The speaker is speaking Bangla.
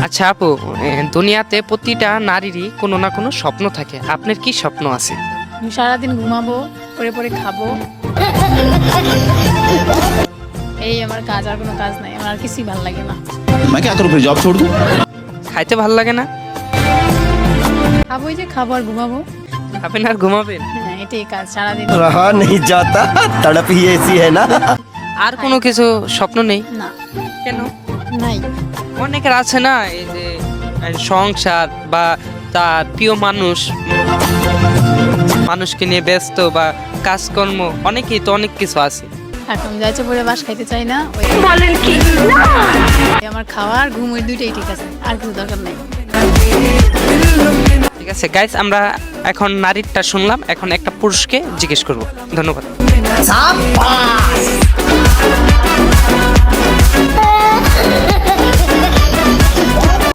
আচ্ছা আপু, দুনিয়াতে প্রতিটা নারীরই কোনো না কোনো স্বপ্ন থাকে, আপনার কি স্বপ্ন আছে? আমি সারাদিন ঘুমাবো, পরে পরে খাবো, এই আমার কাজ। আর কোনো কাজ নাই, আমার আর কিছুই ভালো লাগে না। मैं क्या करूं फिर जॉब छोड़ दूं? খাইতে ভাল লাগে না? খাবো, এই যে খাবো আর ঘুমাবো। আপনি আর ঘুমাবেন? হ্যাঁ, এটাই কাজ সারাদিন। रहा नहीं जाता, तड़प ही ऐसी है ना। আর কোনো কিছু স্বপ্ন নেই? না, কেন? নাই। অনেকের আছে না, এই যে সংসার বা তার প্রিয় মানুষকে নিয়ে ব্যস্ত বা কাজকর্ম, অনেকেই তো অনেক কিছু আছে। এখন যাইছে পরে বাস খাইতে চাই না। বলেন কি? আমার খাওয়া আর ঘুম ওই দুইটাই ঠিক আছে, আর কিছু দরকার নাই। ঠিক আছে গাইস, আমরা এখন নারীরটা শুনলাম, এখন একটা পুরুষকে জিজ্ঞেস করব। ধন্যবাদ।